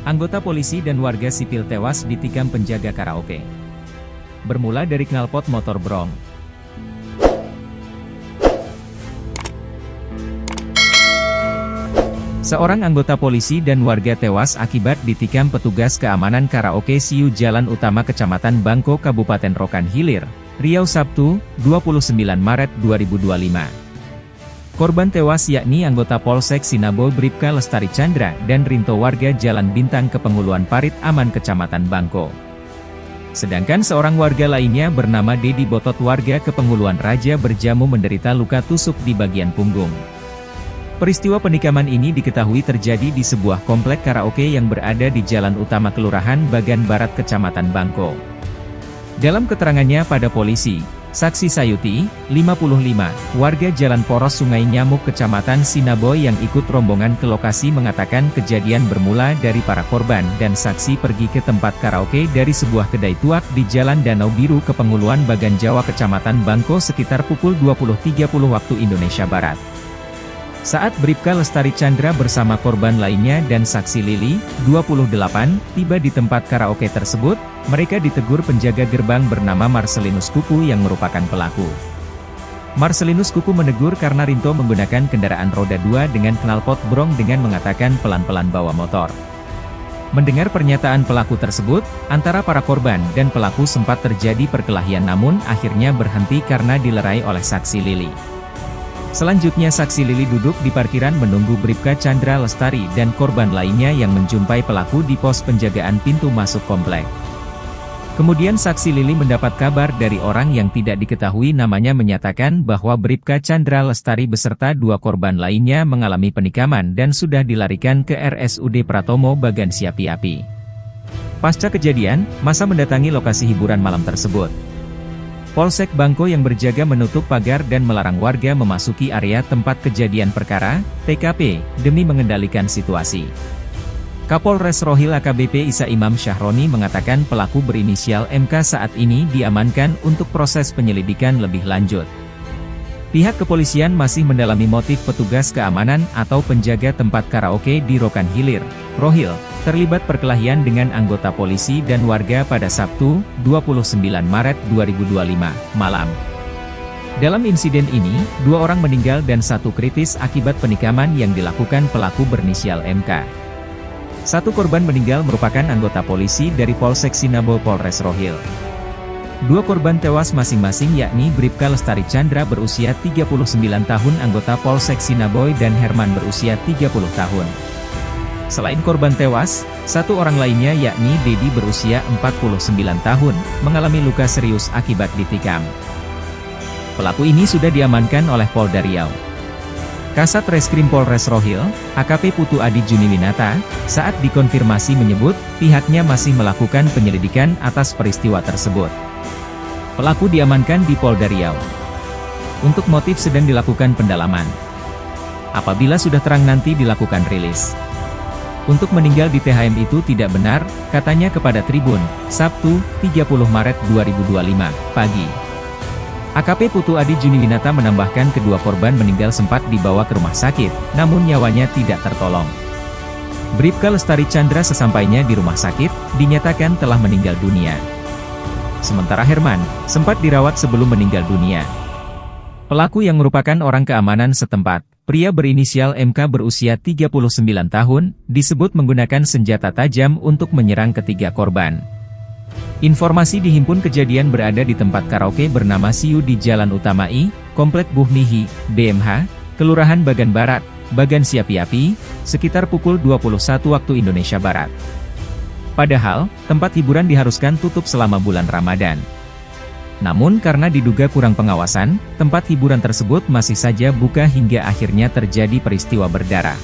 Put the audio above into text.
Anggota polisi dan warga sipil tewas ditikam penjaga karaoke. Bermula dari knalpot motor brong. Seorang anggota polisi dan warga tewas akibat ditikam petugas keamanan karaoke Siu Jalan Utama Kecamatan Bangko Kabupaten Rokan Hilir, Riau Sabtu, 29 Maret 2025. Korban tewas yakni anggota Polsek Sinabo Bribka Lestari Chandra dan Rinto warga Jalan Bintang Kepenguluan Parit Aman Kecamatan Bangko. Sedangkan seorang warga lainnya bernama Dedi Botot warga Kepenguluan Raja Berjamu menderita luka tusuk di bagian punggung. Peristiwa penikaman ini diketahui terjadi di sebuah komplek karaoke yang berada di Jalan Utama Kelurahan Bagan Barat Kecamatan Bangko. Dalam keterangannya pada polisi, saksi Sayuti, 55, warga Jalan Poros Sungai Nyamuk Kecamatan Sinaboy yang ikut rombongan ke lokasi mengatakan kejadian bermula dari para korban dan saksi pergi ke tempat karaoke dari sebuah kedai tuak di Jalan Danau Biru Kepenguluan Bagan Jawa Kecamatan Bangko sekitar pukul 20.30 waktu Indonesia Barat. Saat Bribka Lestari Chandra bersama korban lainnya dan saksi Lili, 28, tiba di tempat karaoke tersebut, mereka ditegur penjaga gerbang bernama Marcelinus Kuku yang merupakan pelaku. Marcelinus Kuku menegur karena Rinto menggunakan kendaraan roda 2 dengan knalpot brong dengan mengatakan pelan-pelan bawa motor. Mendengar pernyataan pelaku tersebut, antara para korban dan pelaku sempat terjadi perkelahian namun akhirnya berhenti karena dilerai oleh saksi Lili. Selanjutnya saksi Lili duduk di parkiran menunggu Bribka Chandra Lestari dan korban lainnya yang menjumpai pelaku di pos penjagaan pintu masuk komplek. Kemudian saksi Lili mendapat kabar dari orang yang tidak diketahui namanya menyatakan bahwa Bribka Chandra Lestari beserta dua korban lainnya mengalami penikaman dan sudah dilarikan ke RSUD Pratomo Bagan Siapi-Api. Pasca kejadian, massa mendatangi lokasi hiburan malam tersebut. Polsek Bangko yang berjaga menutup pagar dan melarang warga memasuki area tempat kejadian perkara, TKP, demi mengendalikan situasi. Kapolres Rohil AKBP Isa Imam Syahroni mengatakan pelaku berinisial MK saat ini diamankan untuk proses penyelidikan lebih lanjut. Pihak kepolisian masih mendalami motif petugas keamanan atau penjaga tempat karaoke di Rokan Hilir, Rohil, terlibat perkelahian dengan anggota polisi dan warga pada Sabtu, 29 Maret 2025, malam. Dalam insiden ini, 2 orang meninggal dan 1 kritis akibat penikaman yang dilakukan pelaku berinisial MK. 1 korban meninggal merupakan anggota polisi dari Polsek Sinabo Polres Rohil. 2 korban tewas masing-masing yakni Bribka Lestari Chandra berusia 39 tahun anggota Polsek Sinaboy dan Herman berusia 30 tahun. Selain korban tewas, 1 orang lainnya yakni Dedi berusia 49 tahun, mengalami luka serius akibat ditikam. Pelaku ini sudah diamankan oleh Polda Riau. Kasat Reskrim Polres Rohil, AKP Putu Adi Juniwinata, saat dikonfirmasi menyebut, pihaknya masih melakukan penyelidikan atas peristiwa tersebut. Pelaku diamankan di Polda Riau. Untuk motif sedang dilakukan pendalaman. Apabila sudah terang nanti dilakukan rilis. Untuk meninggal di THM itu tidak benar, katanya kepada Tribun, Sabtu, 30 Maret 2025, pagi. AKP Putu Adi Juniwinata menambahkan kedua korban meninggal sempat dibawa ke rumah sakit, namun nyawanya tidak tertolong. Bribka Lestari Chandra sesampainya di rumah sakit, dinyatakan telah meninggal dunia. Sementara Herman, sempat dirawat sebelum meninggal dunia. Pelaku yang merupakan orang keamanan setempat, pria berinisial MK berusia 39 tahun, disebut menggunakan senjata tajam untuk menyerang ketiga korban. Informasi dihimpun kejadian berada di tempat karaoke bernama Siu di Jalan Utama I, Komplek Buhnihi, BMH, Kelurahan Bagan Barat, Bagan Siapi-Api, sekitar pukul 21 waktu Indonesia Barat. Padahal, tempat hiburan diharuskan tutup selama bulan Ramadan. Namun karena diduga kurang pengawasan, tempat hiburan tersebut masih saja buka hingga akhirnya terjadi peristiwa berdarah.